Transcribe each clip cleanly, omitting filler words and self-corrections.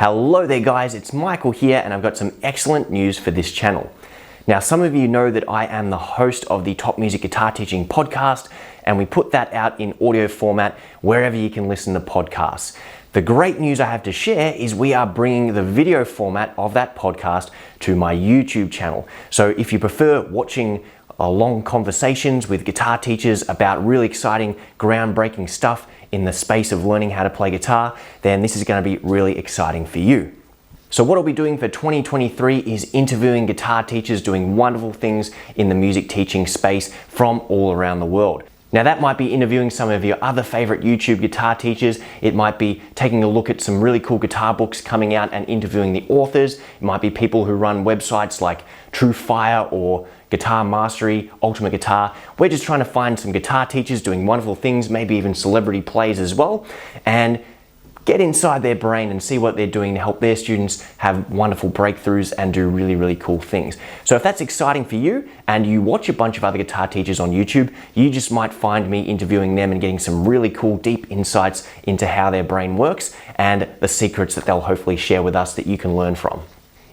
Hello there guys, it's Michael here and I've got some excellent news for this channel. Now some of you know that I am the host of the Topmusic Guitar Teaching Podcast and we put that out in audio format wherever you can listen to podcasts. The great news I have to share is we are bringing the video format of that podcast to my YouTube channel. So if you prefer watching long conversations with guitar teachers about really exciting, groundbreaking stuff in the space of learning how to play guitar, then this is going to be really exciting for you. So what I'll be doing for 2023 is interviewing guitar teachers doing wonderful things in the music teaching space from all around the world. Now that might be interviewing some of your other favorite YouTube guitar teachers. It might be taking a look at some really cool guitar books coming out and interviewing the authors. It might be people who run websites like True Fire or Guitar Mastery, Ultimate Guitar. We're just trying to find some guitar teachers doing wonderful things, maybe even celebrity plays as well, and get inside their brain and see what they're doing to help their students have wonderful breakthroughs and do really, really cool things. So if that's exciting for you and you watch a bunch of other guitar teachers on YouTube, you just might find me interviewing them and getting some really cool, deep insights into how their brain works and the secrets that they'll hopefully share with us that you can learn from.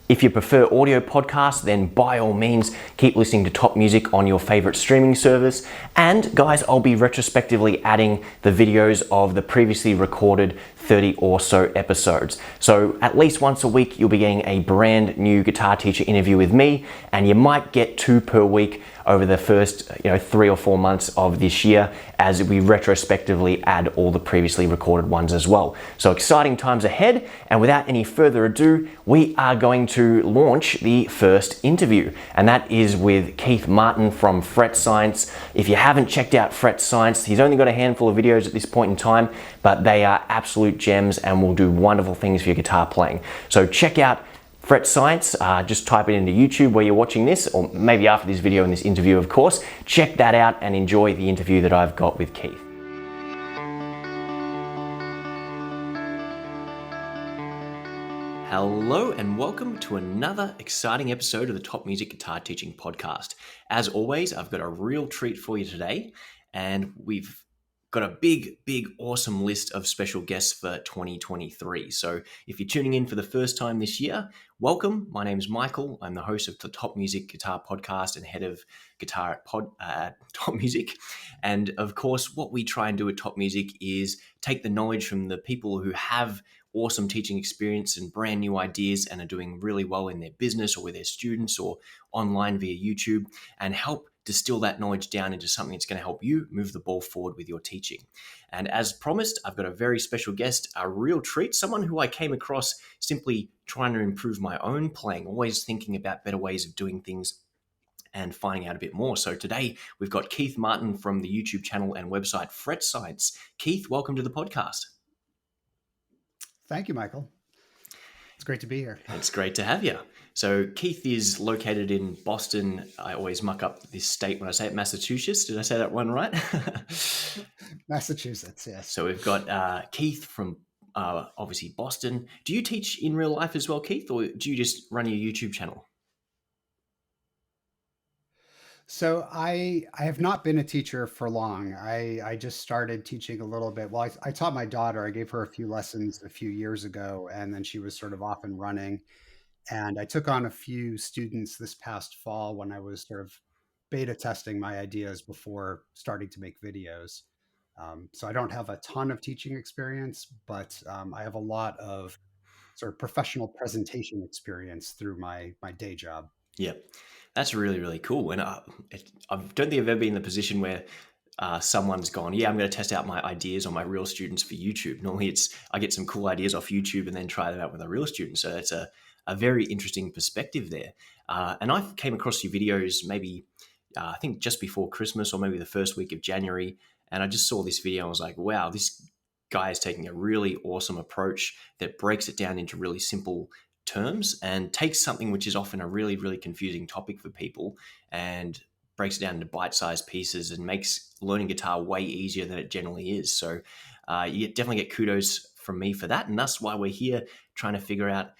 If you prefer audio podcasts, then by all means, keep listening to Top Music on your favorite streaming service. And guys, I'll be retrospectively adding the videos of the previously recorded 30 or so episodes. So at least once a week, you'll be getting a brand new guitar teacher interview with me, and you might get 2 per week over the first 3 or 4 months of this year as we retrospectively add all the previously recorded ones as well. So exciting times ahead, and without any further ado, we are going to launch the first interview, and that is with Keith Martin from FretScience. If you haven't checked out FretScience, he's only got a handful of videos at this point in time, but they are absolute gems and will do wonderful things for your guitar playing. So check out FretScience, just type it into YouTube where you're watching this, or maybe after this video and this interview, of course. Check that out and enjoy the interview that I've got with Keith. Hello and welcome to another exciting episode of the Top Music Guitar Teaching Podcast. As always, I've got a real treat for you today, and we've got a big, awesome list of special guests for 2023. So if you're tuning in for the first time this year, welcome. My name is Michael. I'm the host of the Top Music Guitar Podcast and head of guitar at Top Music. And of course, what we try and do at Top Music is take the knowledge from the people who have awesome teaching experience and brand new ideas and are doing really well in their business or with their students or online via YouTube, and help distill that knowledge down into something that's going to help you move the ball forward with your teaching. And as promised, I've got a very special guest, a real treat, someone who I came across simply trying to improve my own playing, always thinking about better ways of doing things and finding out a bit more. So today we've got Keith Martin from the YouTube channel and website FretScience. Keith, welcome to the podcast. Thank you, Michael. It's great to be here. It's great to have you. So Keith is located in Boston. I always muck up this state when I say it, Massachusetts. Did I say that one right? Massachusetts, yes. So we've got Keith from obviously Boston. Do you teach in real life as well, Keith, or do you just run your YouTube channel? So I have not been a teacher for long. I just started teaching a little bit. Well, I taught my daughter. I gave her a few lessons a few years ago, and then she was sort of off and running. And I took on a few students this past fall when I was sort of beta testing my ideas before starting to make videos. So I don't have a ton of teaching experience, but I have a lot of sort of professional presentation experience through my day job. Yeah, that's really, really cool. And I don't think I've ever been in the position where someone's gone, yeah, I'm going to test out my ideas on my real students for YouTube. Normally I get some cool ideas off YouTube and then try them out with a real student. So it's a very interesting perspective there. And I came across your videos maybe, I think just before Christmas or maybe the first week of January. And I just saw this video and I was like, wow, this guy is taking a really awesome approach that breaks it down into really simple terms and takes something which is often a really, really confusing topic for people and breaks it down into bite-sized pieces and makes learning guitar way easier than it generally is. So you definitely get kudos from me for that. And that's why we're here trying to figure out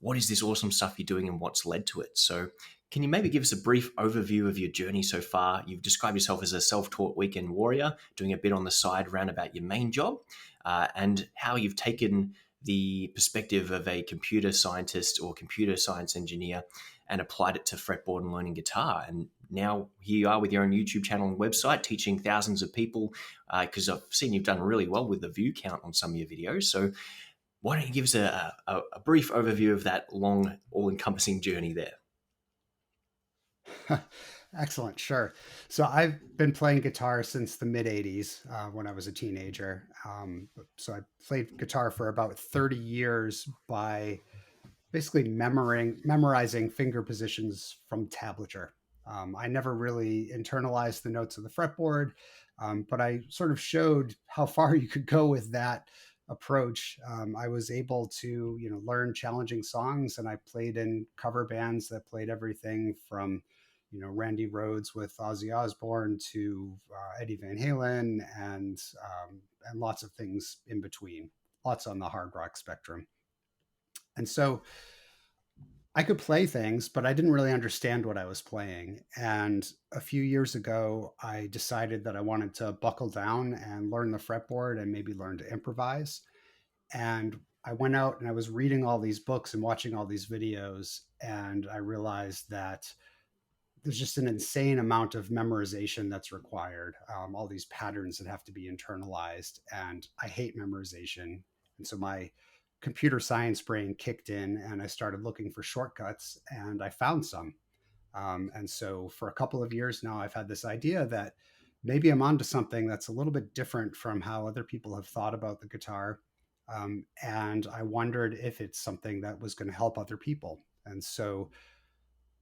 what is this awesome stuff you're doing and what's led to it. So can you maybe give us a brief overview of your journey so far? You've described yourself as a self-taught weekend warrior, doing a bit on the side around about your main job, and how you've taken the perspective of a computer scientist or computer science engineer and applied it to fretboard and learning guitar. And now here you are with your own YouTube channel and website teaching thousands of people, because I've seen you've done really well with the view count on some of your videos. So why don't you give us a brief overview of that long, all-encompassing journey there? Excellent, sure. So I've been playing guitar since the mid 80s when I was a teenager. So I played guitar for about 30 years by basically memorizing finger positions from tablature. I never really internalized the notes of the fretboard, but I sort of showed how far you could go with that approach. I was able to, learn challenging songs, and I played in cover bands that played everything from, Randy Rhoads with Ozzy Osbourne to Eddie Van Halen, and lots of things in between, lots on the hard rock spectrum. And so I could play things, but I didn't really understand what I was playing. And a few years ago, I decided that I wanted to buckle down and learn the fretboard and maybe learn to improvise. And I went out and I was reading all these books and watching all these videos. And I realized that there's just an insane amount of memorization that's required, all these patterns that have to be internalized. And I hate memorization. And so my computer science brain kicked in and I started looking for shortcuts and I found some. And so for a couple of years now, I've had this idea that maybe I'm onto something that's a little bit different from how other people have thought about the guitar. And I wondered if it's something that was going to help other people. And so,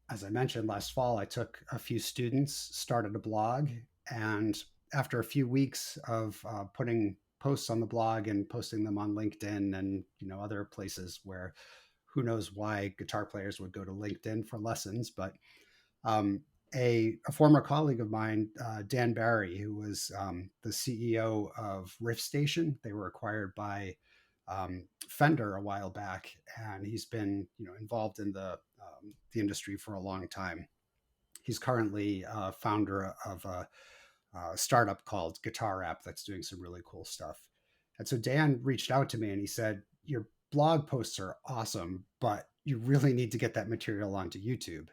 as I mentioned last fall, I took a few students, started a blog, and after a few weeks of putting posts on the blog and posting them on LinkedIn and other places where who knows why guitar players would go to LinkedIn for lessons, but a former colleague of mine, Dan Barry, who was the CEO of Riff Station, they were acquired by Fender a while back, and he's been involved in the industry for a long time. He's currently founder of a startup called Guitar App that's doing some really cool stuff. And so Dan reached out to me and he said, "Your blog posts are awesome, but you really need to get that material onto YouTube."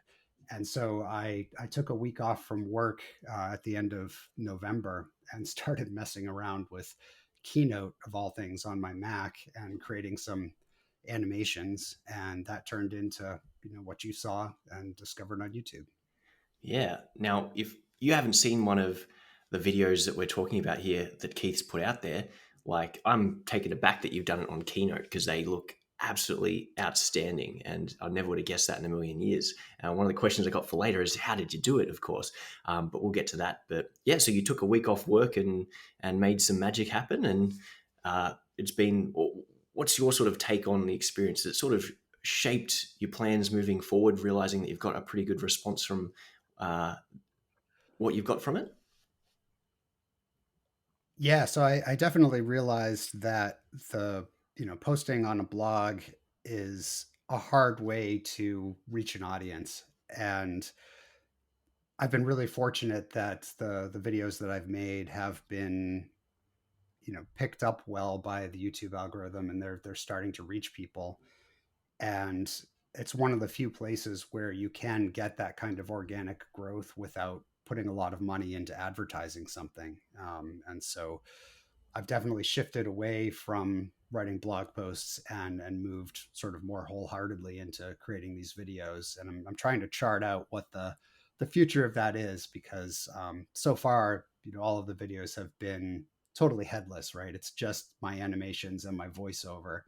And so I took a week off from work at the end of November and started messing around with Keynote of all things on my Mac and creating some animations, and that turned into what you saw and discovered on YouTube. Yeah. Now, if you haven't seen one of the videos that we're talking about here that Keith's put out there, like, I'm taken aback that you've done it on Keynote because they look absolutely outstanding, and I never would have guessed that in a million years. One of the questions I got for later is, how did you do it? Of course, but we'll get to that. But yeah, so you took a week off work and made some magic happen, and it's been. What's your sort of take on the experience? It sort of shaped your plans moving forward, realizing that you've got a pretty good response from uh, what you've got from it? Yeah, so I definitely realized that the posting on a blog is a hard way to reach an audience, and I've been really fortunate that the videos that I've made have been picked up well by the YouTube algorithm, and they're starting to reach people. And it's one of the few places where you can get that kind of organic growth without putting a lot of money into advertising something. And so I've definitely shifted away from writing blog posts and moved sort of more wholeheartedly into creating these videos. And I'm trying to chart out what the future of that is, because so far, all of the videos have been totally headless, right? It's just my animations and my voiceover.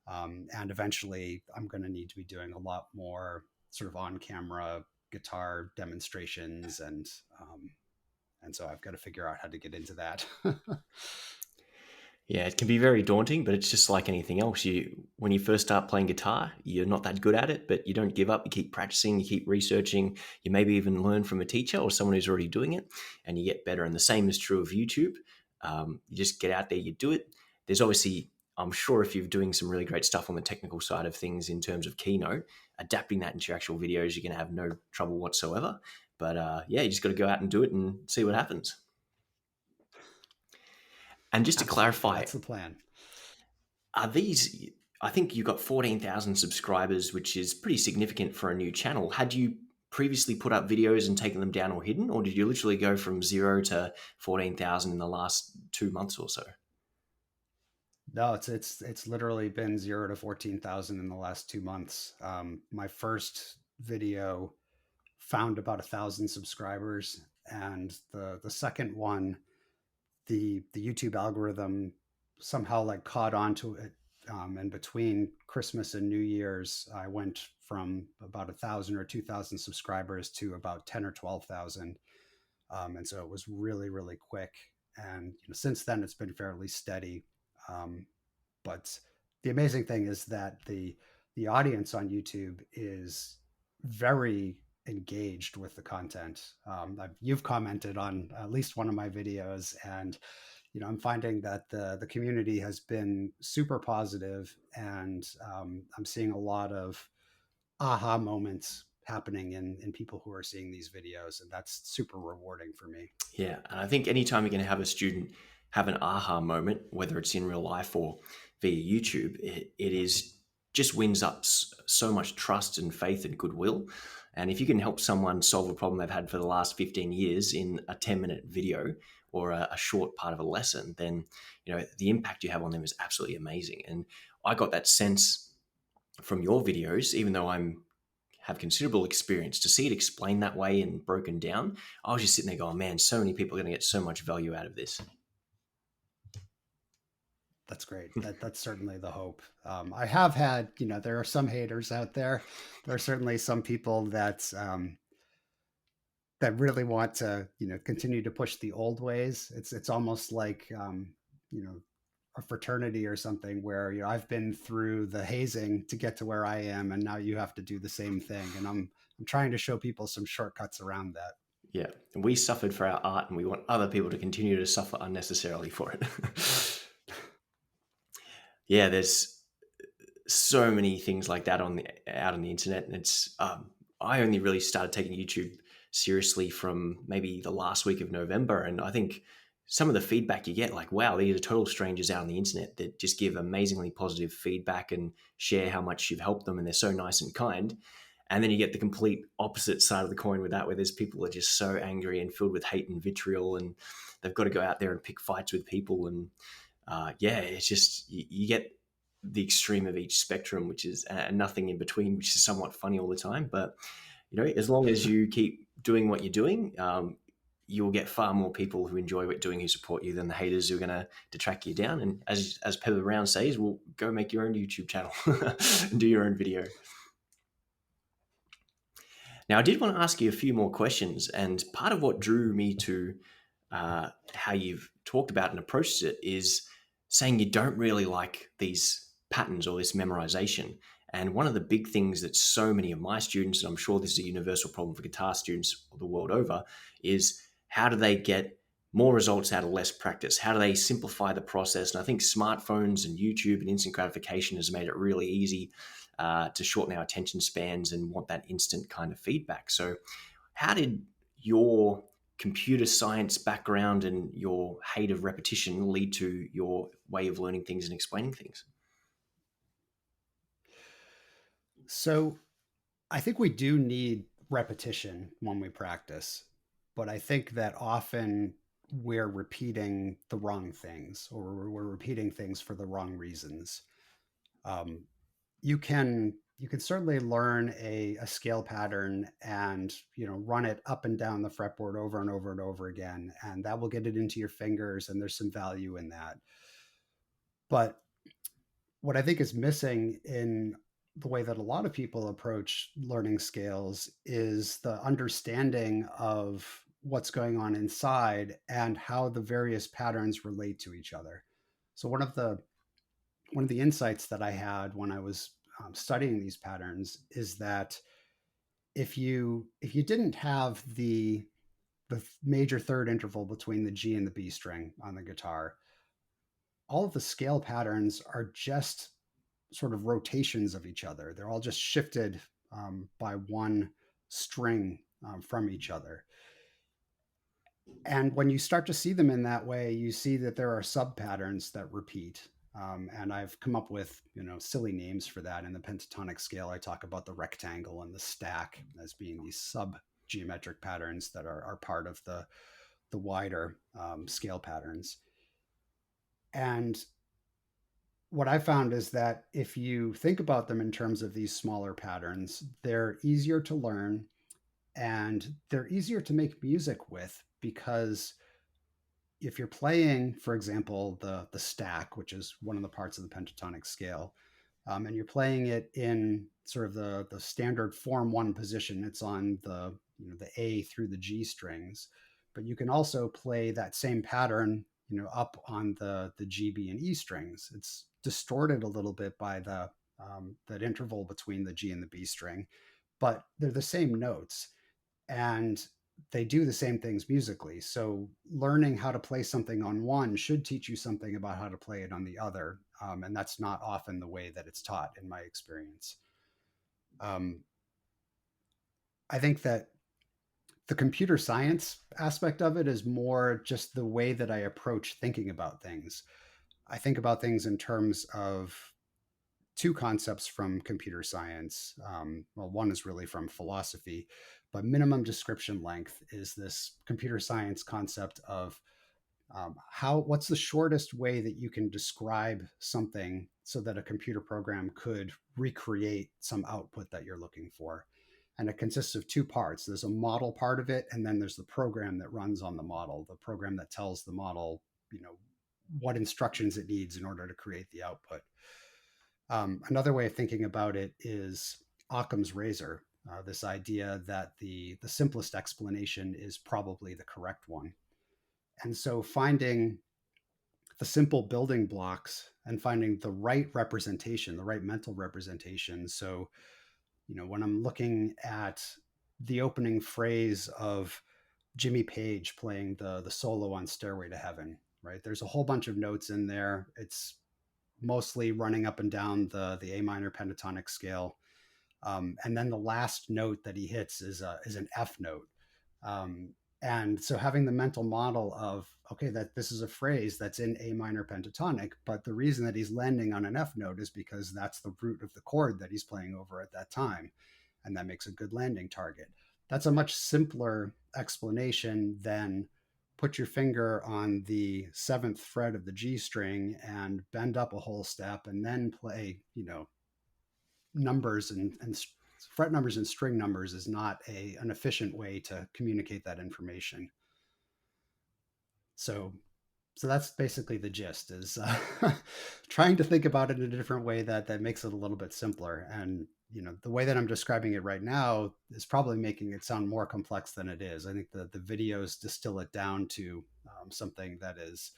And eventually, I'm going to need to be doing a lot more sort of on-camera guitar demonstrations, and so I've got to figure out how to get into that. Yeah, it can be very daunting, but it's just like anything else. When you first start playing guitar, you're not that good at it, but you don't give up. You keep practicing, you keep researching. You maybe even learn from a teacher or someone who's already doing it, and you get better. And the same is true of YouTube. You just get out there, you do it. There's obviously, I'm sure, if you're doing some really great stuff on the technical side of things in terms of Keynote, adapting that into your actual videos, you're going to have no trouble whatsoever. But yeah, you just got to go out and do it and see what happens. And just to Absolutely, clarify, that's the plan. Are these, I think you got 14,000 subscribers, which is pretty significant for a new channel. Had you previously put up videos and taken them down or hidden, or did you literally go from 0 to 14,000 in the last 2 months or so? No, it's literally been 0 to 14,000 in the last 2 months. My first video found about 1,000 subscribers, and the second one, the YouTube algorithm somehow like caught onto it. And between Christmas and New Year's, I went from about 1,000 or 2,000 subscribers to about 10 or 12,000. And so it was really, really quick. And since then, it's been fairly steady. Um, but the amazing thing is that the audience on YouTube is very engaged with the content. You've commented on at least one of my videos, and I'm finding that the community has been super positive, and I'm seeing a lot of aha moments happening in people who are seeing these videos, and that's super rewarding for me. Yeah, and I think anytime you're going to have a student have an aha moment, whether it's in real life or via YouTube, it is just wins up so much trust and faith and goodwill. And if you can help someone solve a problem they've had for the last 15 years in a 10-minute video or a short part of a lesson, then the impact you have on them is absolutely amazing. And I got that sense from your videos, even though I'm have considerable experience, to see it explained that way and broken down. I was just sitting there going, man, so many people are going to get so much value out of this. That's great. That's certainly the hope. I have had, there are some haters out there. There are certainly some people that really want to, continue to push the old ways. It's almost like, you know, a fraternity or something where, I've been through the hazing to get to where I am, and now you have to do the same thing. And I'm trying to show people some shortcuts around that. Yeah. And we suffered for our art and we want other people to continue to suffer unnecessarily for it. Yeah, there's so many things like that out on the internet. And it's I only really started taking YouTube seriously from maybe the last week of November. And I think some of the feedback you get, like, wow, these are total strangers out on the internet that just give amazingly positive feedback and share how much you've helped them, and they're so nice and kind. And then you get the complete opposite side of the coin with that, where there's people that are just so angry and filled with hate and vitriol, and they've got to go out there and pick fights with people. And yeah, it's just you get the extreme of each spectrum, which is nothing in between, which is somewhat funny all the time. But as long as you keep doing what you're doing, you will get far more people who enjoy what you're doing, who support you, than the haters who are going to detract you down. And as Pepper Brown says, well, go make your own YouTube channel and do your own video. Now, I did want to ask you a few more questions, and part of what drew me to how you've talked about and approached it is saying you don't really like these patterns or this memorization. And one of the big things that so many of my students, and I'm sure this is a universal problem for guitar students the world over, is how do they get more results out of less practice? How do they simplify the process? And I think smartphones and YouTube and instant gratification has made it really easy to shorten our attention spans and want that instant kind of feedback. So how did your computer science background and your hate of repetition lead to your way of learning things and explaining things? So I think we do need repetition when we practice, but I think that often we're repeating the wrong things, or we're repeating things for the wrong reasons. Um, you can certainly learn a scale pattern and run it up and down the fretboard over and over and over again, and that will get it into your fingers, and there's some value in that. But what I think is missing in the way that a lot of people approach learning scales is the understanding of what's going on inside and how the various patterns relate to each other. So one of the insights that I had when I was studying these patterns is that if you didn't have the major third interval between the G and the B string on the guitar, all of the scale patterns are just sort of rotations of each other. They're all just shifted by one string from each other. And when you start to see them in that way, you see that there are sub patterns that repeat. And I've come up with, silly names for that. In the pentatonic scale, I talk about the rectangle and the stack as being these sub geometric patterns that are part of the wider scale patterns. And what I found is that if you think about them in terms of these smaller patterns, they're easier to learn and they're easier to make music with, because if you're playing, for example, the stack, which is one of the parts of the pentatonic scale, and you're playing it in sort of the standard form one position, it's on the A through the G strings, but you can also play that same pattern up on the G, B, and E strings. It's distorted a little bit by that interval between the G and the B string, but they're the same notes and they do the same things musically. So learning how to play something on one should teach you something about how to play it on the other. And that's not often the way that it's taught in my experience. Um, I think that the computer science aspect of it is more just the way that I approach thinking about things. I think about things in terms of two concepts from computer science. Well, one is really from philosophy, but minimum description length is this computer science concept of what's the shortest way that you can describe something so that a computer program could recreate some output that you're looking for. And it consists of two parts. There's a model part of it, and then there's the program that runs on the model, the program that tells the model, what instructions it needs in order to create the output. Another way of thinking about it is Occam's razor, this idea that the simplest explanation is probably the correct one. And so finding the simple building blocks and finding the right representation, the right mental representation. So, when I'm looking at the opening phrase of Jimmy Page playing the solo on Stairway to Heaven, right? There's a whole bunch of notes in there. It's mostly running up and down the A minor pentatonic scale. And then the last note that he hits is an F note. And so having the mental model of, okay, that this is a phrase that's in A minor pentatonic, but the reason that he's landing on an F note is because that's the root of the chord that he's playing over at that time. And that makes a good landing target. That's a much simpler explanation than put your finger on the seventh fret of the G string and bend up a whole step and then play, numbers and fret numbers and string numbers is not an efficient way to communicate that information. So that's basically the gist, is trying to think about it in a different way that makes it a little bit simpler. And the way that I'm describing it right now is probably making it sound more complex than it is. I think the videos distill it down to something that is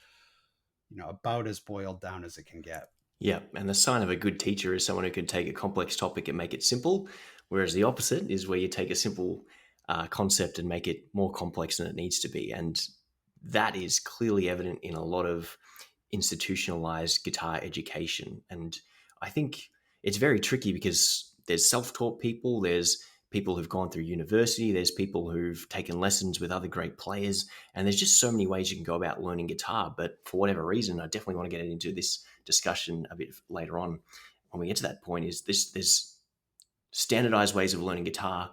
about as boiled down as it can get. Yeah, and the sign of a good teacher is someone who can take a complex topic and make it simple, whereas the opposite is where you take a simple concept and make it more complex than it needs to be. And that is clearly evident in a lot of institutionalized guitar education. And I think it's very tricky because there's self-taught people, there's people who've gone through university, there's people who've taken lessons with other great players, and there's just so many ways you can go about learning guitar. But for whatever reason, I definitely want to get into this discussion a bit later on when we get to that point, is there's standardized ways of learning guitar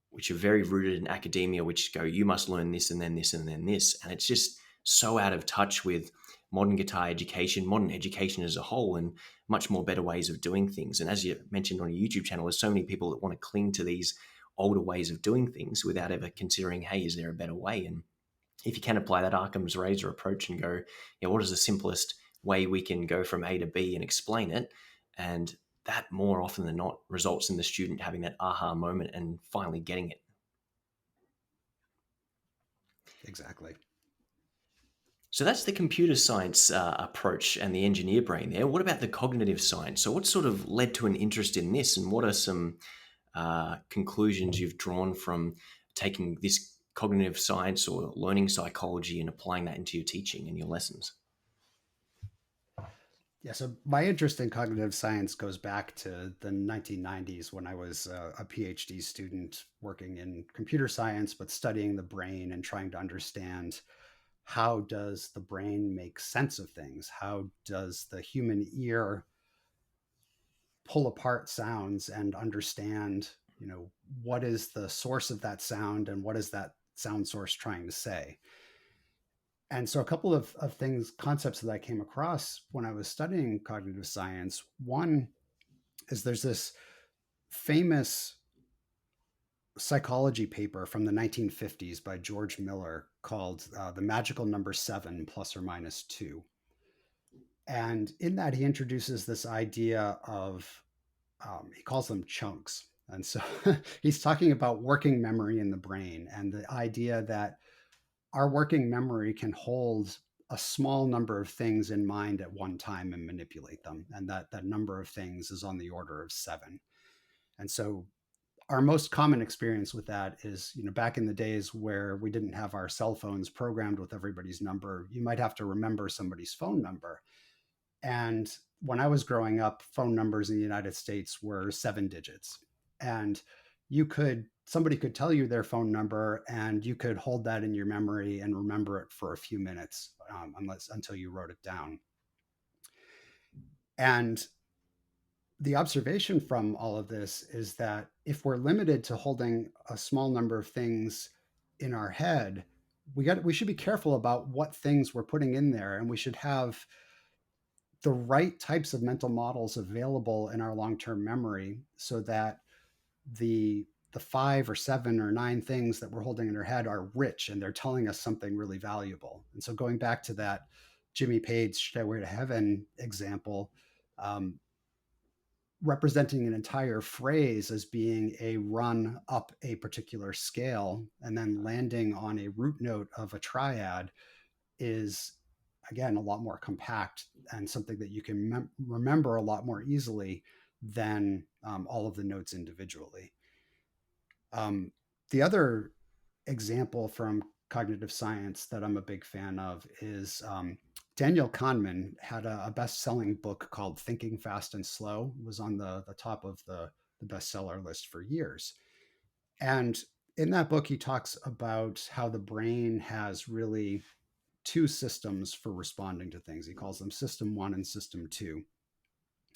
which are very rooted in academia, which go, you must learn this and then this and then this. And it's just so out of touch with modern guitar education, modern education as a whole, and much more better ways of doing things. And as you mentioned on your YouTube channel, there's so many people that want to cling to these older ways of doing things without ever considering, hey, is there a better way? And if you can apply that Occam's razor approach and go, what is the simplest way we can go from A to B and explain it? And that more often than not results in the student having that aha moment and finally getting it. Exactly. So that's the computer science approach and the engineer brain there. What about the cognitive science? So what sort of led to an interest in this, and what are some conclusions you've drawn from taking this cognitive science or learning psychology and applying that into your teaching and your lessons? Yeah, so my interest in cognitive science goes back to the 1990s when I was a PhD student working in computer science, but studying the brain and trying to understand how does the brain make sense of things? How does the human ear pull apart sounds and understand, what is the source of that sound and what is that sound source trying to say? And so a couple of things, concepts that I came across when I was studying cognitive science. One is there's this famous psychology paper from the 1950s by George Miller called The Magical Number Seven Plus or Minus Two. And in that, he introduces this idea of, he calls them chunks. And so he's talking about working memory in the brain and the idea that our working memory can hold a small number of things in mind at one time and manipulate them. And that number of things is on the order of seven. And so our most common experience with that is, back in the days where we didn't have our cell phones programmed with everybody's number, you might have to remember somebody's phone number. And when I was growing up, phone numbers in the United States were 7 digits. And somebody could tell you their phone number and you could hold that in your memory and remember it for a few minutes, until you wrote it down. And the observation from all of this is that if we're limited to holding a small number of things in our head, we should be careful about what things we're putting in there, and we should have the right types of mental models available in our long-term memory so that the 5 or 7 or 9 things that we're holding in our head are rich and they're telling us something really valuable. And so going back to that Jimmy Page Stairway to Heaven example, representing an entire phrase as being a run up a particular scale and then landing on a root note of a triad is, again, a lot more compact and something that you can remember a lot more easily than all of the notes individually. The other example from cognitive science that I'm a big fan of is Daniel Kahneman had a best-selling book called Thinking Fast and Slow. It was on the top of the bestseller list for years. And in that book, he talks about how the brain has really two systems for responding to things. He calls them System 1 and System 2.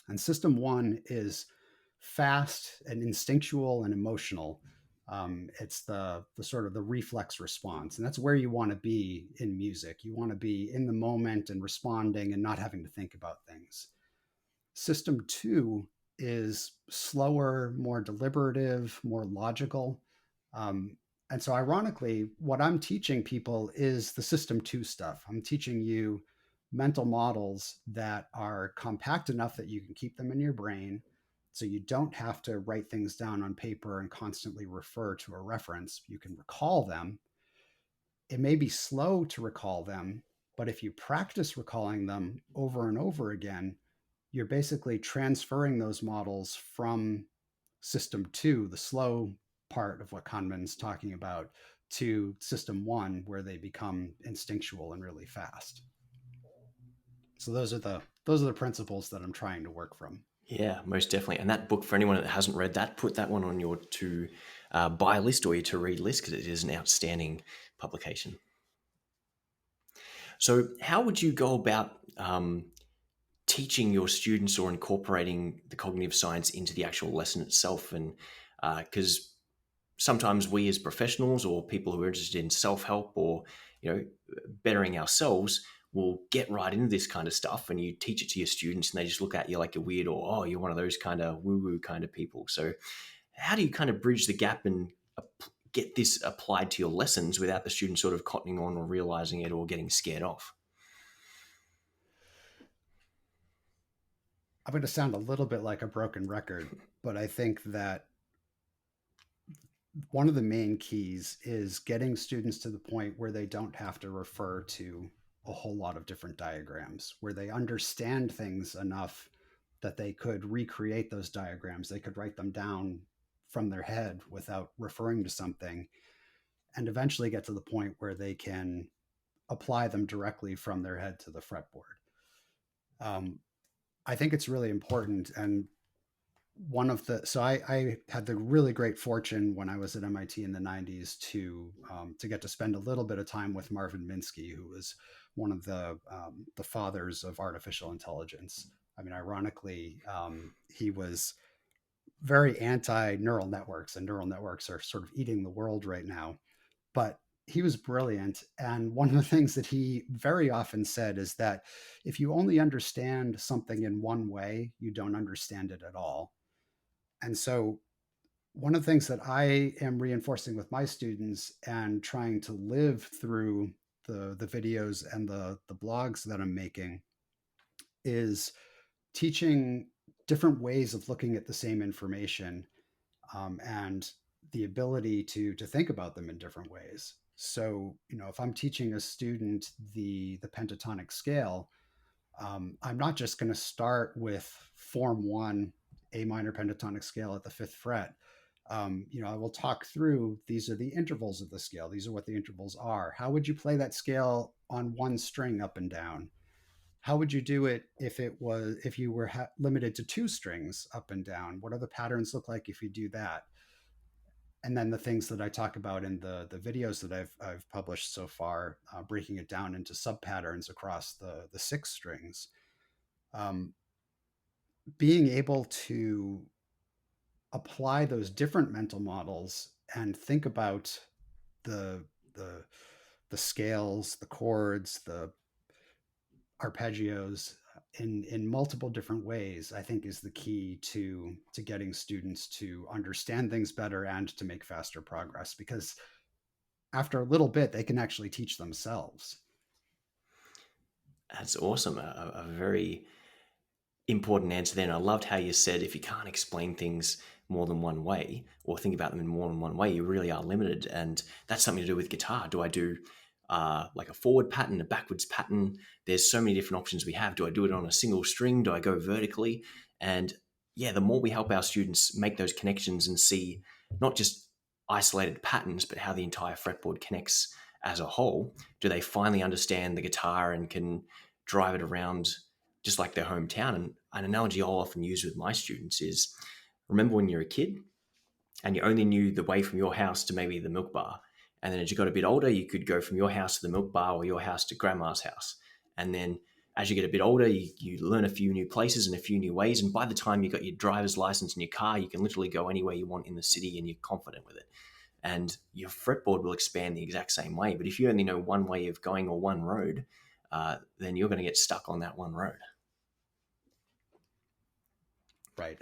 And System 1 is fast and instinctual and emotional. It's the sort of the reflex response, and that's where you want to be in music. You want to be in the moment and responding and not having to think about things. System 2 is slower, more deliberative, more logical. And so ironically, what I'm teaching people is the System 2 stuff. I'm teaching you mental models that are compact enough that you can keep them in your brain, so you don't have to write things down on paper and constantly refer to a reference. You can recall them. It may be slow to recall them, but if you practice recalling them over and over again, you're basically transferring those models from System 2, the slow part of what Kahneman's talking about, to System 1, where they become instinctual and really fast. So those are the principles that I'm trying to work from. Yeah, most definitely. And that book, for anyone that hasn't read that, put that one on your to buy list or your to read list, because it is an outstanding publication. So how would you go about teaching your students or incorporating the cognitive science into the actual lesson itself? And because sometimes we as professionals or people who are interested in self-help or bettering ourselves will get right into this kind of stuff, and you teach it to your students and they just look at you like you're weird, or oh, you're one of those kind of woo-woo kind of people. So how do you kind of bridge the gap and get this applied to your lessons without the student sort of cottoning on or realizing it or getting scared off? I'm going to sound a little bit like a broken record, but I think that one of the main keys is getting students to the point where they don't have to refer to a whole lot of different diagrams, where they understand things enough that they could recreate those diagrams. They could write them down from their head without referring to something, and eventually get to the point where they can apply them directly from their head to the fretboard. I think it's really important. And I had the really great fortune when I was at MIT in the 90s to get to spend a little bit of time with Marvin Minsky, who was one of the fathers of artificial intelligence. I mean, ironically, he was very anti neural networks, and neural networks are sort of eating the world right now. But he was brilliant. And one of the things that he very often said is that if you only understand something in one way, you don't understand it at all. And so, one of the things that I am reinforcing with my students and trying to live through the videos and the blogs that I'm making is teaching different ways of looking at the same information, and the ability to think about them in different ways. So, if I'm teaching a student the pentatonic scale, I'm not just going to start with Form One, A minor pentatonic scale at the fifth fret. I will talk through, these are the intervals of the scale. These are what the intervals are. How would you play that scale on one string up and down? How would you do it if you were limited to two strings up and down? What do the patterns look like if you do that? And then the things that I talk about in the videos that I've published so far, breaking it down into sub patterns across the six strings, um, being able to apply those different mental models and think about the the the scales, the chords, the arpeggios in multiple different ways, I think is the key to getting students to understand things better and to make faster progress, because after a little bit they can actually teach themselves. That's awesome. A very important answer there. And I loved how you said if you can't explain things more than one way or think about them in more than one way, you really are limited. And that's something to do with guitar. Do I do like a forward pattern, a backwards pattern? There's so many different options we have. Do I do it on a single string? Do I go vertically? And yeah, the more we help our students make those connections and see not just isolated patterns, but how the entire fretboard connects as a whole, do they finally understand the guitar and can drive it around just like their hometown. And an analogy I'll often use with my students is remember when you're a kid and you only knew the way from your house to maybe the milk bar. And then as you got a bit older, you could go from your house to the milk bar or your house to grandma's house. And then as you get a bit older, you learn a few new places and a few new ways. And by the time you got your driver's license and your car, you can literally go anywhere you want in the city and you're confident with it. And your fretboard will expand the exact same way. But if you only know one way of going or one road, then you're going to get stuck on that one road. Right.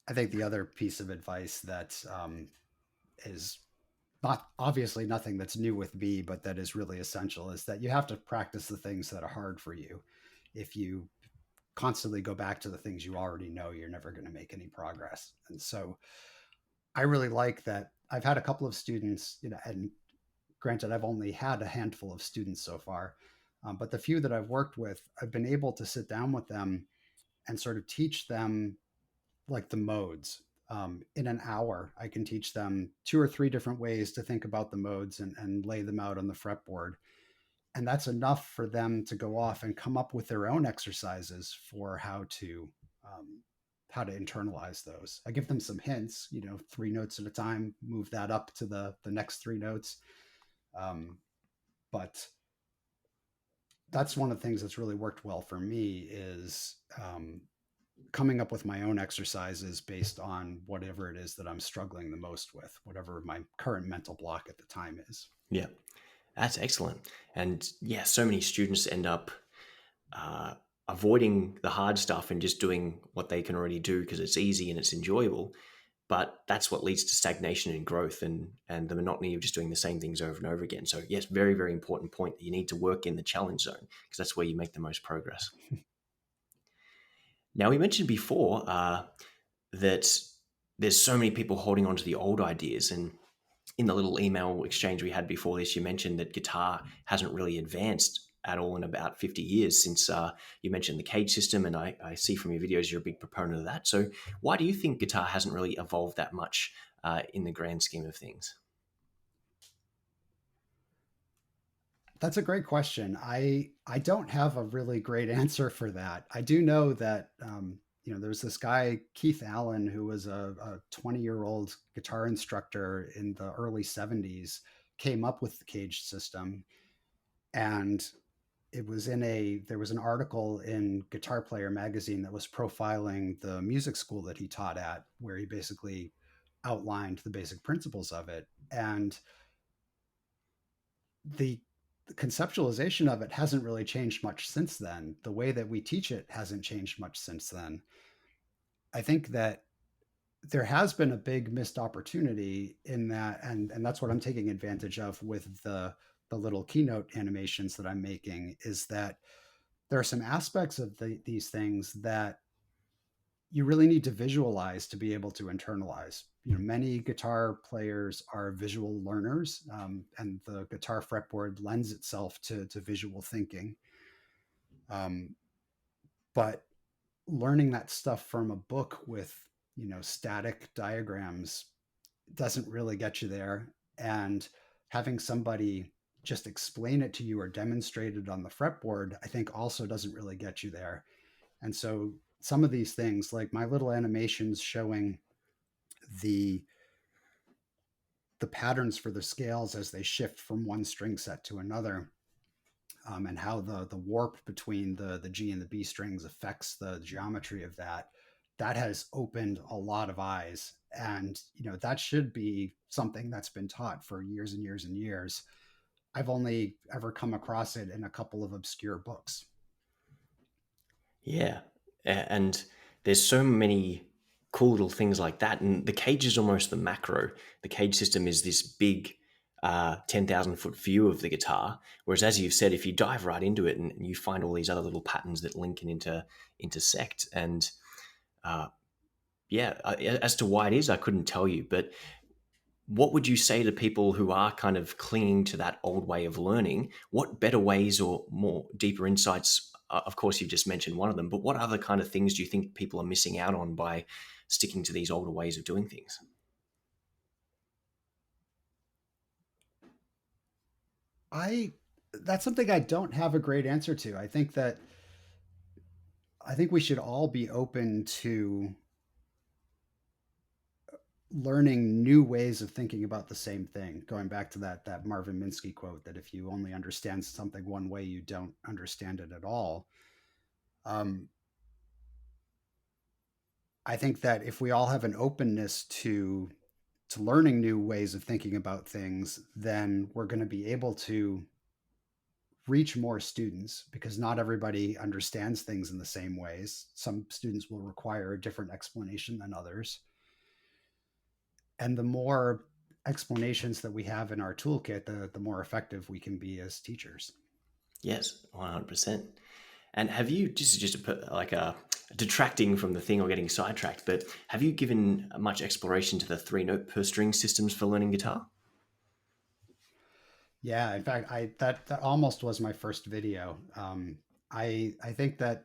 I think the other piece of advice that is not obviously nothing that's new with me, but that is really essential, is that you have to practice the things that are hard for you. If you constantly go back to the things you already know, you're never going to make any progress. And so I really like that. I've had a couple of students, and granted, I've only had a handful of students so far, but the few that I've worked with, I've been able to sit down with them and sort of teach them like the modes. In an hour, I can teach them two or three different ways to think about the modes and lay them out on the fretboard. And that's enough for them to go off and come up with their own exercises for how to internalize those. I give them some hints, three notes at a time, move that up to the next three notes. But that's one of the things that's really worked well for me is coming up with my own exercises based on whatever it is that I'm struggling the most with, whatever my current mental block at the time is. Yeah, that's excellent. And yeah, so many students end up uh, avoiding the hard stuff and just doing what they can already do because it's easy and it's enjoyable. But that's what leads to stagnation and growth and the monotony of just doing the same things over and over again. So yes, very, very important point that you need to work in the challenge zone because that's where you make the most progress. Now, we mentioned before that there's so many people holding on to the old ideas. And in the little email exchange we had before this, you mentioned that guitar hasn't really advanced at all in about 50 years since you mentioned the cage system. And I see from your videos you're a big proponent of that. So why do you think guitar hasn't really evolved that much in the grand scheme of things? That's a great question. I don't have a really great answer for that. I do know that there was this guy, Keith Allen, who was a 20-year-old guitar instructor in the early 70s, came up with the caged system. And there was an article in Guitar Player magazine that was profiling the music school that he taught at, where he basically outlined the basic principles of it. And the conceptualization of it hasn't really changed much since then. The way that we teach it hasn't changed much since then. I think that there has been a big missed opportunity in that, and that's what I'm taking advantage of with the little keynote animations that I'm making, is that there are some aspects of these things that you really need to visualize to be able to internalize. Many guitar players are visual learners, and the guitar fretboard lends itself to visual thinking. Um, but learning that stuff from a book with static diagrams doesn't really get you there. And having somebody just explain it to you or demonstrate it on the fretboard, I think also doesn't really get you there. And so some of these things, like my little animations showing the patterns for the scales as they shift from one string set to another, and how the warp between the G and the B strings affects the geometry of that has opened a lot of eyes. And that should be something that's been taught for years and years and years. I've only ever come across it in a couple of obscure books. Yeah. And there's so many cool little things like that. And the cage is almost the macro. The cage system is this big 10,000 foot view of the guitar. Whereas, as you've said, if you dive right into it and you find all these other little patterns that link and intersect, and as to why it is, I couldn't tell you. But what would you say to people who are kind of clinging to that old way of learning? What better ways or more deeper insights? Of course, you've just mentioned one of them, but what other kind of things do you think people are missing out on by sticking to these older ways of doing things? That's something I don't have a great answer to. I think we should all be open to learning new ways of thinking about the same thing. Going back to that Marvin Minsky quote, that if you only understand something one way, you don't understand it at all. I think that if we all have an openness to learning new ways of thinking about things, then we're going to be able to reach more students, because not everybody understands things in the same ways. Some students will require a different explanation than others. And the more explanations that we have in our toolkit, the more effective we can be as teachers. Yes, 100%. And have you, just like a detracting from the thing or getting sidetracked, but have you given much exploration to the 3-note per string systems for learning guitar? Yeah, in fact, that almost was my first video. I think that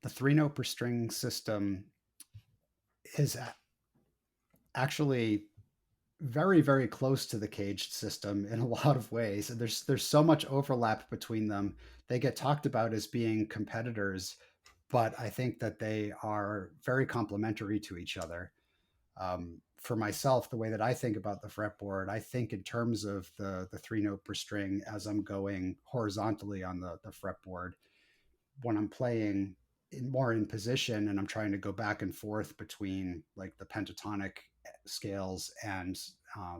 the 3-note per string system is actually very, very close to the caged system in a lot of ways. And there's so much overlap between them. They get talked about as being competitors, but I think that they are very complementary to each other. For myself, the way that I think about the fretboard, I think in terms of the 3-note per string as I'm going horizontally on the fretboard. When I'm playing more in position and I'm trying to go back and forth between like the pentatonic scales and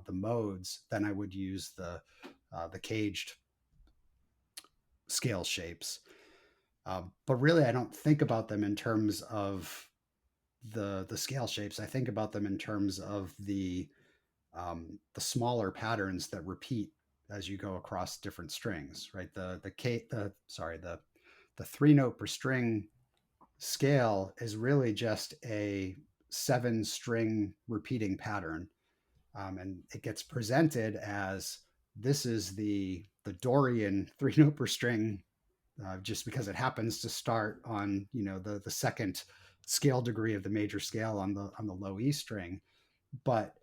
the modes, then I would use the caged scale shapes. But really, I don't think about them in terms of the scale shapes. I think about them in terms of the smaller patterns that repeat as you go across different strings. Right. The 3-note per string scale is really just a 7-string repeating pattern. And it gets presented as this is the Dorian 3-note per string, just because it happens to start on the second scale degree of the major scale on the low E string. But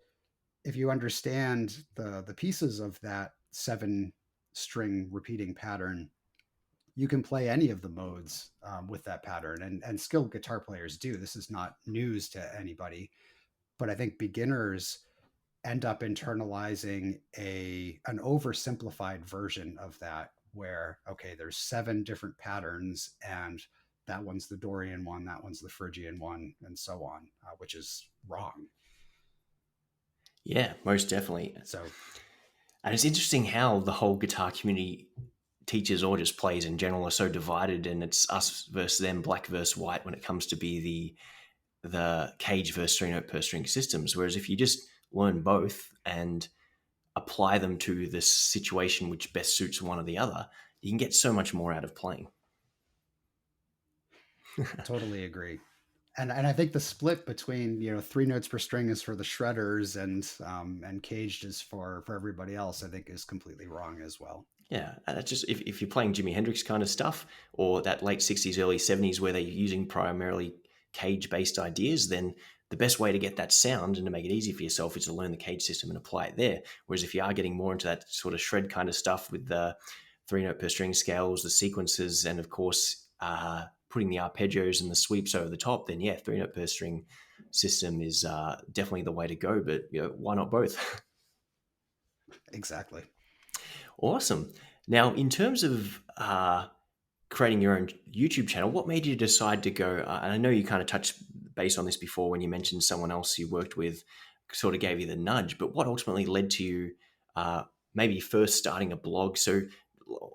if you understand the pieces of that 7-string repeating pattern, you can play any of the modes with that pattern, and skilled guitar players do. This is not news to anybody, but I think beginners end up internalizing an oversimplified version of that, where okay, there's 7 different patterns, and that one's the Dorian one, that one's the Phrygian one, and so on, which is wrong. Yeah, most definitely. So And it's interesting how the whole guitar community, teachers or just players in general, are so divided, and it's us versus them, black versus white, when it comes to be the cage versus 3 note per string systems. Whereas if you just learn both and apply them to the situation which best suits one or the other, you can get so much more out of playing. totally agree. And I think the split between 3 notes per string is for the shredders, and caged is for everybody else, I think is completely wrong as well. Yeah, and that's just if you're playing Jimi Hendrix kind of stuff, or that late 60s, early 70s where they're using primarily cage-based ideas, then the best way to get that sound and to make it easy for yourself is to learn the cage system and apply it there. Whereas if you are getting more into that sort of shred kind of stuff with the 3 note per string scales, the sequences, and of course putting the arpeggios and the sweeps over the top, then yeah, 3 note per string system is definitely the way to go. But why not both? Exactly. Awesome. Now, in terms of creating your own YouTube channel, what made you decide to go? And I know you kind of touched base on this before when you mentioned someone else you worked with sort of gave you the nudge, but what ultimately led to you maybe first starting a blog? So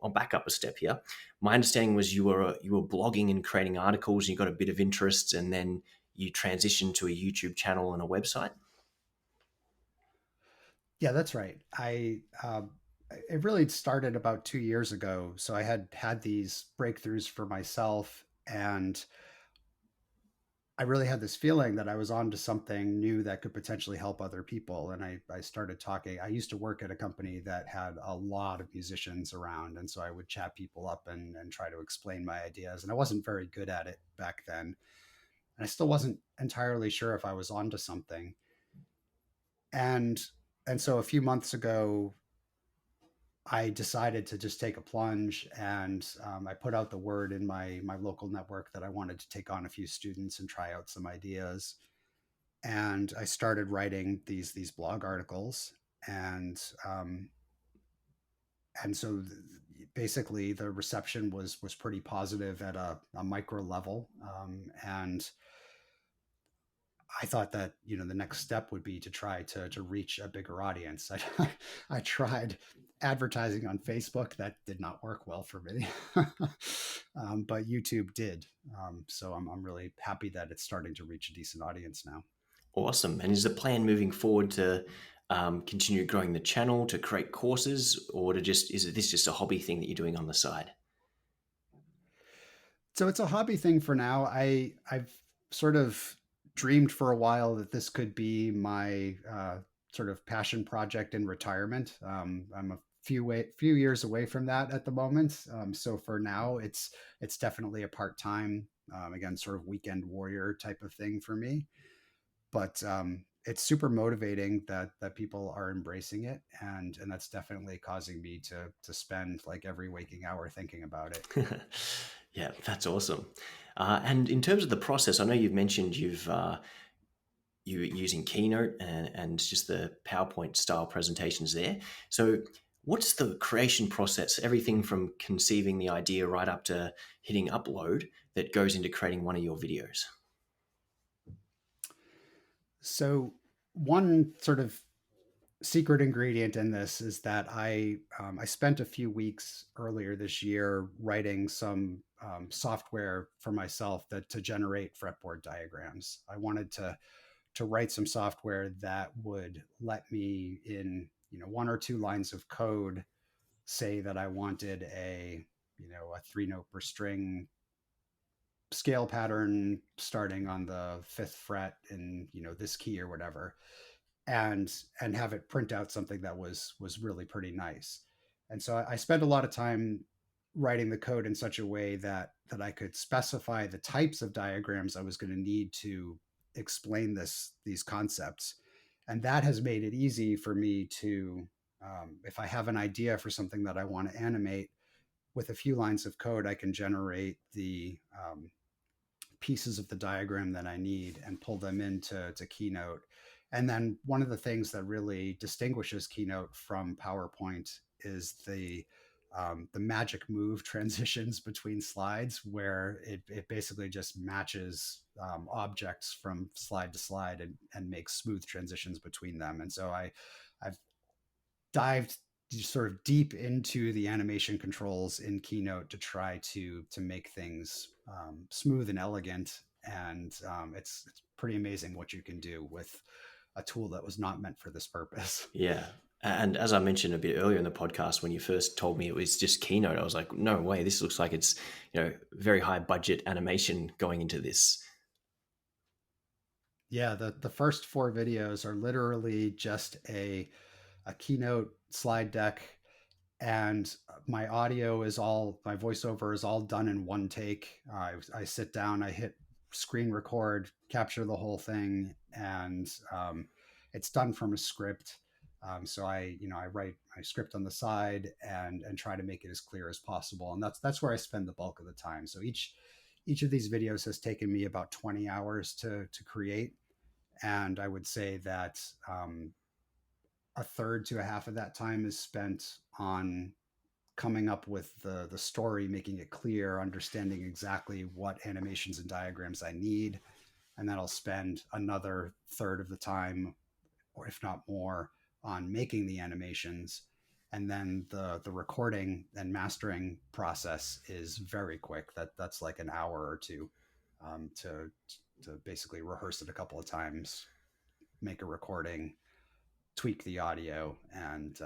I'll back up a step here. My understanding was you were blogging and creating articles, and you got a bit of interest, and then you transitioned to a YouTube channel and a website. Yeah, that's right. It really started about 2 years ago. So I had these breakthroughs for myself, and I really had this feeling that I was onto something new that could potentially help other people. And I started talking. I used to work at a company that had a lot of musicians around. And so I would chat people up and try to explain my ideas. And I wasn't very good at it back then. And I still wasn't entirely sure if I was onto something. And and so a few months ago, I decided to just take a plunge, and I put out the word in my local network that I wanted to take on a few students and try out some ideas. And I started writing these blog articles, and so basically the reception was pretty positive at a micro level, and I thought that the next step would be to try to reach a bigger audience. I tried advertising on Facebook. That did not work well for me, but YouTube did. So I'm really happy that it's starting to reach a decent audience now. Awesome. And is the plan moving forward to continue growing the channel, to create courses, or to just is this just a hobby thing that you're doing on the side? So it's a hobby thing for now. I've sort of dreamed for a while that this could be my sort of passion project in retirement. I'm a few years away from that at the moment. So for now, it's definitely a part time, again, sort of weekend warrior type of thing for me. But it's super motivating that people are embracing it, and that's definitely causing me to spend like every waking hour thinking about it. Yeah, that's awesome. And in terms of the process, I know you've mentioned you're using Keynote and just the PowerPoint style presentations there. So what's the creation process? Everything from conceiving the idea right up to hitting upload that goes into creating one of your videos. So one sort of secret ingredient in this is that I spent a few weeks earlier this year writing some software for myself that to generate fretboard diagrams. I wanted to write some software that would let me, in 1 or 2 lines of code, say that I wanted a 3 note per string scale pattern starting on the fifth fret in this key or whatever, and have it print out something that was really pretty nice. And so I spent a lot of time writing the code in such a way that I could specify the types of diagrams I was going to need to explain these concepts. And that has made it easy for me to, if I have an idea for something that I want to animate, with a few lines of code, I can generate the pieces of the diagram that I need and pull them into Keynote. And then one of the things that really distinguishes Keynote from PowerPoint is the magic move transitions between slides, where it basically just matches objects from slide to slide and makes smooth transitions between them. And so I've dived sort of deep into the animation controls in Keynote to try to make things smooth and elegant. And it's pretty amazing what you can do with a tool that was not meant for this purpose. Yeah. And as I mentioned a bit earlier in the podcast, when you first told me it was just Keynote, I was like, no way, this looks like it's, very high budget animation going into this. Yeah, the first 4 videos are literally just a Keynote slide deck, and my audio is all, my voiceover is all done in one take. I sit down, I hit screen record, capture the whole thing, and it's done from a script. So I write my script on the side and try to make it as clear as possible, and that's where I spend the bulk of the time. So each of these videos has taken me about 20 hours to create, and I would say that a third to a half of that time is spent on coming up with the story, making it clear, understanding exactly what animations and diagrams I need. And then I'll spend another third of the time, or if not more, on making the animations. And then the recording and mastering process is very quick. That's like an hour or two to basically rehearse it a couple of times, make a recording, tweak the audio, and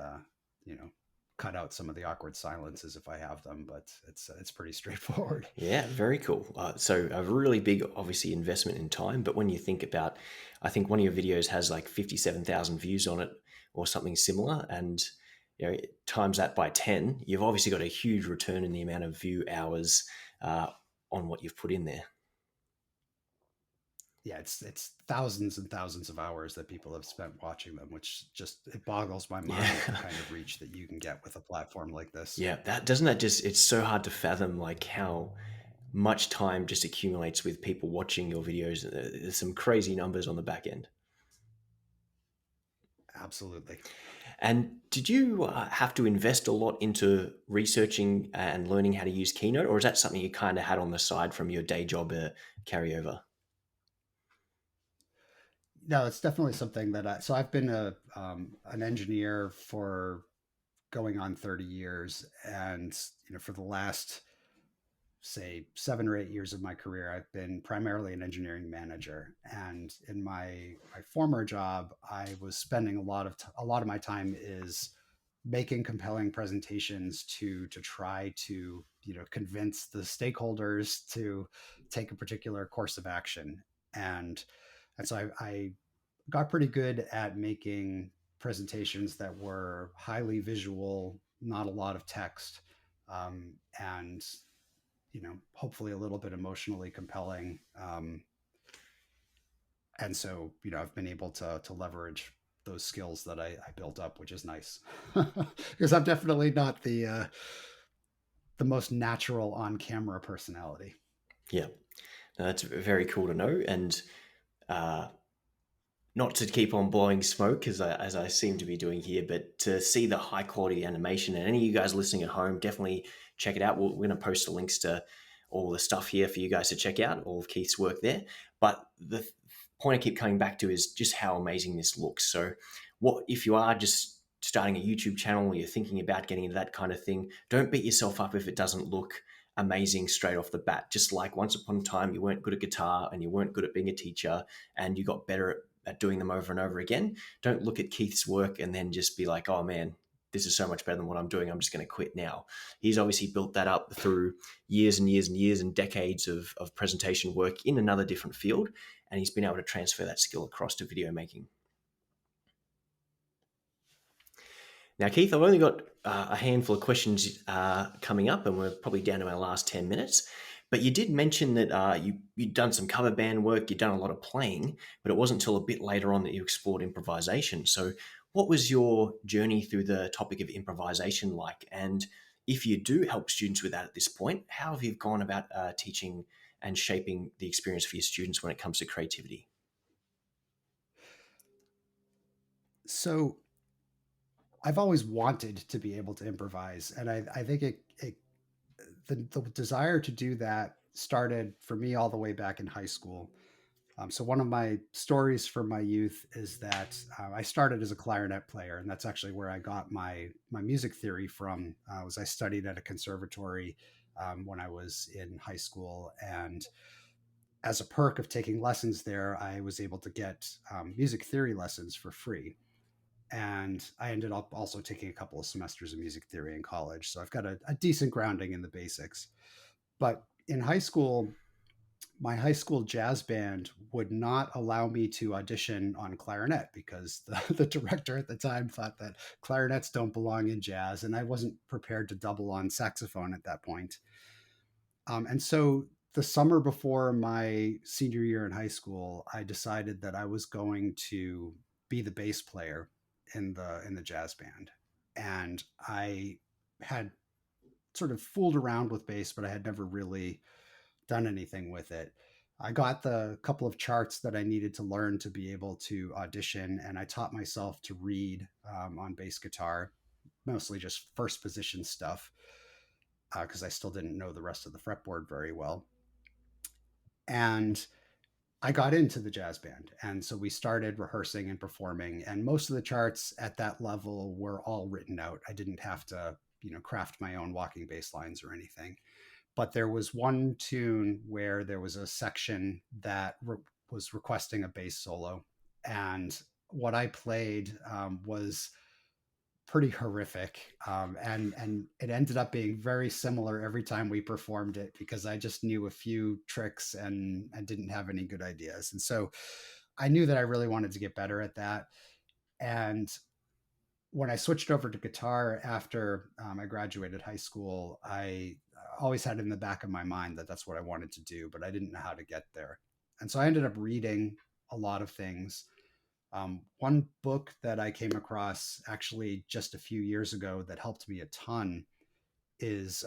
cut out some of the awkward silences if I have them. But it's pretty straightforward. Yeah, very cool. So a really big, obviously, investment in time. But when you think about, I think one of your videos has like 57,000 views on it or something similar. And, times that by 10, you've obviously got a huge return in the amount of view hours on what you've put in there. Yeah, it's thousands and thousands of hours that people have spent watching them, which just, it boggles my mind, the kind of reach that you can get with a platform like this. Yeah, that just, it's so hard to fathom like how much time just accumulates with people watching your videos. There's some crazy numbers on the back end. Absolutely. And did you have to invest a lot into researching and learning how to use Keynote, or is that something you kind of had on the side from your day job carryover? No, it's definitely something that so I've been an engineer for going on 30 years. And for the last, say, 7 or 8 years of my career, I've been primarily an engineering manager. And in my former job, I was spending a lot of my time is making compelling presentations to try to convince the stakeholders to take a particular course of action. And so I got pretty good at making presentations that were highly visual, not a lot of text, and hopefully a little bit emotionally compelling. And so I've been able to leverage those skills that I built up, which is nice, because I'm definitely not the most natural on camera personality. Yeah, no, that's very cool to know. And uh, not to keep on blowing smoke as I seem to be doing here, but to see the high quality animation. And any of you guys listening at home, definitely check it out. We're going to post the links to all the stuff here for you guys to check out, all of Keith's work there. But the point I keep coming back to is just how amazing this looks. So what if you are just starting a YouTube channel or you're thinking about getting into that kind of thing, don't beat yourself up if it doesn't look amazing straight off the bat. Just like once upon a time you weren't good at guitar and you weren't good at being a teacher and you got better at doing them over and over again. Don't look at Keith's work and then just be like, oh man, this is so much better than what I'm doing, I'm just going to quit now. He's obviously built that up through years and years and years and decades of presentation work in another different field, and he's been able to transfer that skill across to video making. Now, Keith, I've only got a handful of questions coming up, and we're probably down to our last 10 minutes. But you did mention that you'd done some cover band work, you'd done a lot of playing, but it wasn't until a bit later on that you explored improvisation. So what was your journey through the topic of improvisation like? And if you do help students with that at this point, how have you gone about teaching and shaping the experience for your students when it comes to creativity? So I've always wanted to be able to improvise, and I think the desire to do that started for me all the way back in high school. So one of my stories from my youth is that I started as a clarinet player, and that's actually where I got my music theory from. Was I studied at a conservatory when I was in high school, and as a perk of taking lessons there, I was able to get music theory lessons for free. And I ended up also taking a couple of semesters of music theory in college, so I've got a decent grounding in the basics. But in high school, my high school jazz band would not allow me to audition on clarinet because the director at the time thought that clarinets don't belong in jazz, and I wasn't prepared to double on saxophone at that point. And so the summer before my senior year in high school, I decided that I was going to be the bass player in the jazz band, and I had sort of fooled around with bass, but I had never really done anything with it. I got the couple of charts that I needed to learn to be able to audition, and I taught myself to read on bass guitar, mostly just first position stuff, because I still didn't know the rest of the fretboard very well. And I got into the jazz band. And so we started rehearsing and performing, and most of the charts at that level were all written out. I didn't have to, craft my own walking bass lines or anything. But there was one tune where there was a section that was requesting a bass solo, and what I played was pretty horrific, and it ended up being very similar every time we performed it because I just knew a few tricks and I didn't have any good ideas, and so I knew that I really wanted to get better at that. And when I switched over to guitar after I graduated high school, I always had in the back of my mind that that's what I wanted to do, but I didn't know how to get there. And so I ended up reading a lot of things. One book that I came across actually just a few years ago that helped me a ton is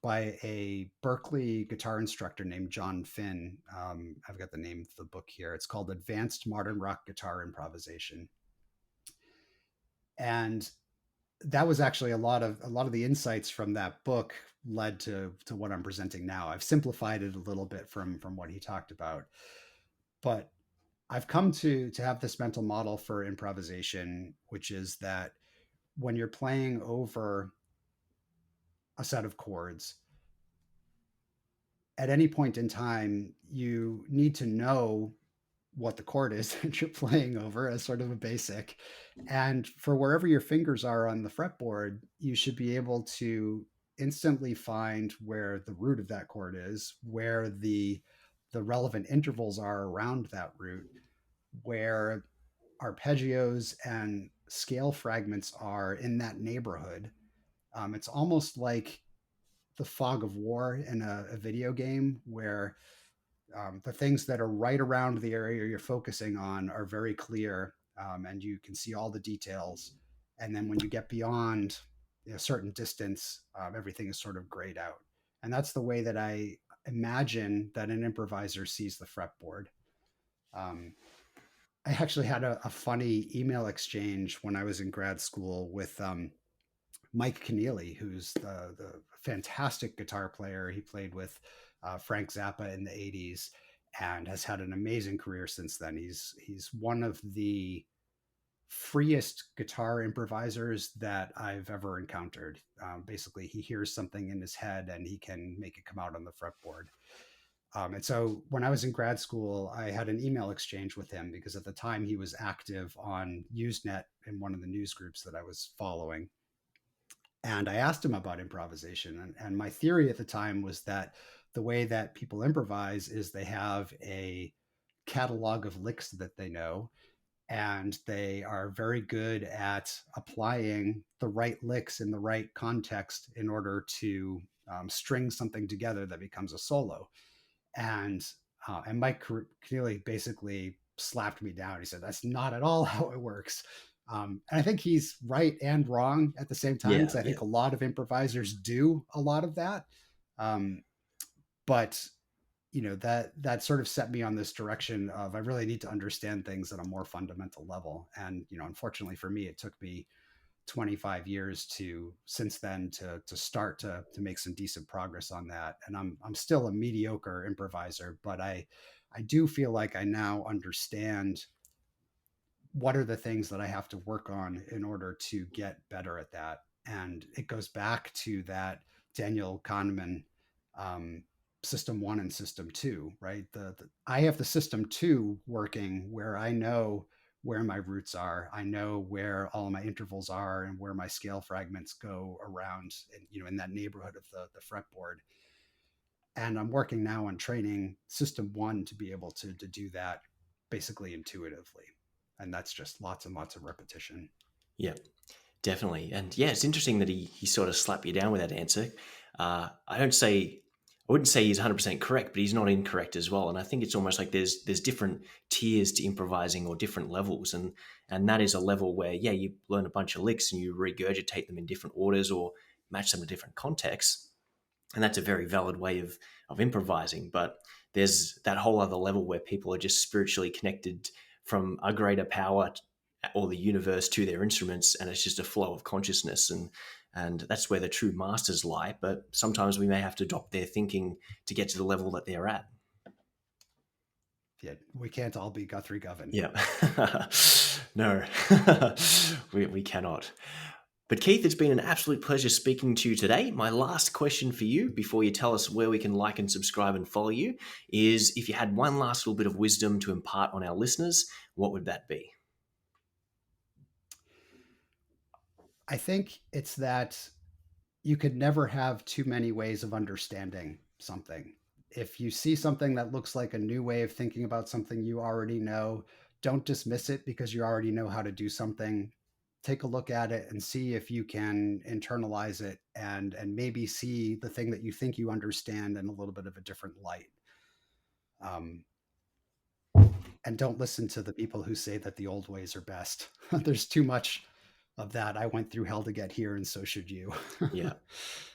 by a Berkeley guitar instructor named John Finn. I've got the name of the book here. It's called Advanced Modern Rock Guitar Improvisation. And that was actually a lot of the insights from that book led to what I'm presenting now. I've simplified it a little bit from what he talked about, but I've come to have this mental model for improvisation, which is that when you're playing over a set of chords, at any point in time, you need to know what the chord is that you're playing over as sort of a basic. And for wherever your fingers are on the fretboard, you should be able to instantly find where the root of that chord is, where the relevant intervals are around that root, where arpeggios and scale fragments are in that neighborhood. It's almost like the fog of war in a video game where the things that are right around the area you're focusing on are very clear, and you can see all the details. And then when you get beyond a certain distance, everything is sort of grayed out. And that's the way that I imagine that an improviser sees the fretboard. Um, I actually had a funny email exchange when I was in grad school with Mike Keneally, who's the fantastic guitar player. He played with Frank Zappa in the 80s and has had an amazing career since then. He's one of the freest guitar improvisers that I've ever encountered. Basically, he hears something in his head and he can make it come out on the fretboard. And so when I was in grad school, I had an email exchange with him because at the time he was active on Usenet in one of the news groups that I was following. And I asked him about improvisation. And my theory at the time was that the way that people improvise is they have a catalog of licks that they know, and they are very good at applying the right licks in the right context in order to string something together that becomes a solo. And Mike Keneally basically slapped me down. He said, "That's not at all how it works." And I think he's right and wrong at the same time, Yeah, because I yeah, think a lot of improvisers do a lot of that. Um, but that sort of set me on this direction of I really need to understand things at a more fundamental level. And unfortunately for me, it took me 25 years to since then to start to make some decent progress on that. And I'm still a mediocre improviser, but I do feel like I now understand what are the things that I have to work on in order to get better at that. And it goes back to that Daniel Kahneman, um, system one and system two, right? I have the system two working where I know where my roots are. I know where all of my intervals are and where my scale fragments go around, in that neighborhood of the fretboard. And I'm working now on training system one to be able to do that basically intuitively. And that's just lots and lots of repetition. yeah, definitely. And yeah, it's interesting that he sort of slapped you down with that answer. I wouldn't say he's 100% correct, but he's not incorrect as well. And I think it's almost like there's different tiers to improvising or different levels, and that is a level where yeah, you learn a bunch of licks and you regurgitate them in different orders or match them to different contexts, and that's a very valid way of improvising. But there's that whole other level where people are just spiritually connected from a greater power or the universe to their instruments, and it's just a flow of consciousness, and that's where the true masters lie. But sometimes we may have to adopt their thinking to get to the level that they're at. Yeah, we can't all be Guthrie Govan. Yeah. No, we cannot. But Keith, it's been an absolute pleasure speaking to you today. My last question for you before you tell us where we can like and subscribe and follow you is if you had one last little bit of wisdom to impart on our listeners, what would that be? I think it's that you could never have too many ways of understanding something. If you see something that looks like a new way of thinking about something you already know, don't dismiss it because you already know how to do something. Take a look at it and see if you can internalize it and maybe see the thing that you think you understand in a little bit of a different light. Um, and don't listen to the people who say that the old ways are best. There's too much of that. I went through hell to get here, and so should you. Yeah.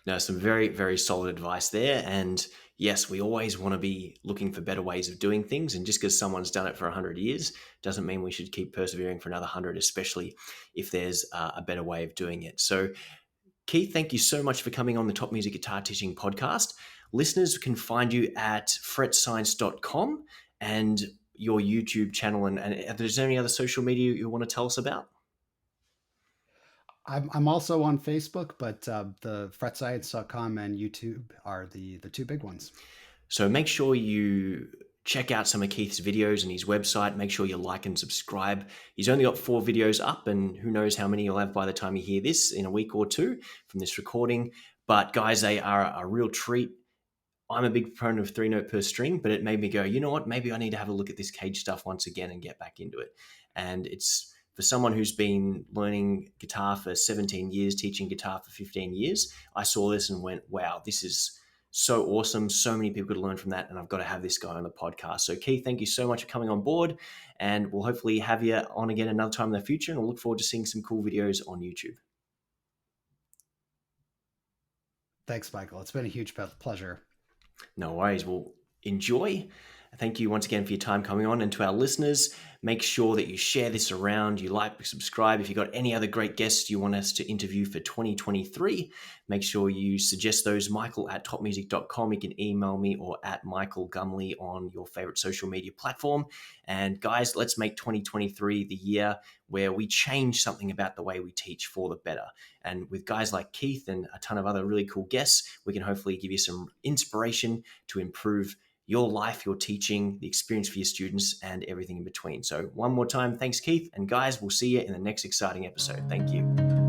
No, some very, very solid advice there. And yes, we always want to be looking for better ways of doing things. And just because someone's done it for 100 years doesn't mean we should keep persevering for another 100, especially if there's a better way of doing it. So, Keith, thank you so much for coming on the Top Music Guitar Teaching Podcast. Listeners can find you at FretScience.com and your YouTube channel. And is there any other social media you want to tell us about? I'm also on Facebook, but the FretScience.com and YouTube are the two big ones. So make sure you check out some of Keith's videos and his website. Make sure you like and subscribe. He's only got 4 videos up, and who knows how many you'll have by the time you hear this in a week or two from this recording. But guys, they are a real treat. I'm a big proponent of 3-note per string, but it made me go, you know what? Maybe I need to have a look at this cage stuff once again and get back into it. And it's for someone who's been learning guitar for 17 years, teaching guitar for 15 years. I saw this and went, wow, this is so awesome. So many people could learn from that, and I've got to have this guy on the podcast. So Keith, thank you so much for coming on board, and we'll hopefully have you on again another time in the future, and we'll look forward to seeing some cool videos on YouTube. Thanks, Michael. It's been a huge pleasure. No worries. Well, enjoy. Thank you once again for your time coming on. And to our listeners, make sure that you share this around, you like, subscribe. If you've got any other great guests you want us to interview for 2023, make sure you suggest those, michael@topmusic.com. You can email me or at Michael Gumley on your favorite social media platform. And guys, let's make 2023 the year where we change something about the way we teach for the better. And with guys like Keith and a ton of other really cool guests, we can hopefully give you some inspiration to improve your life, your teaching, the experience for your students, and everything in between. So one more time, thanks, Keith. And guys, we'll see you in the next exciting episode. Thank you.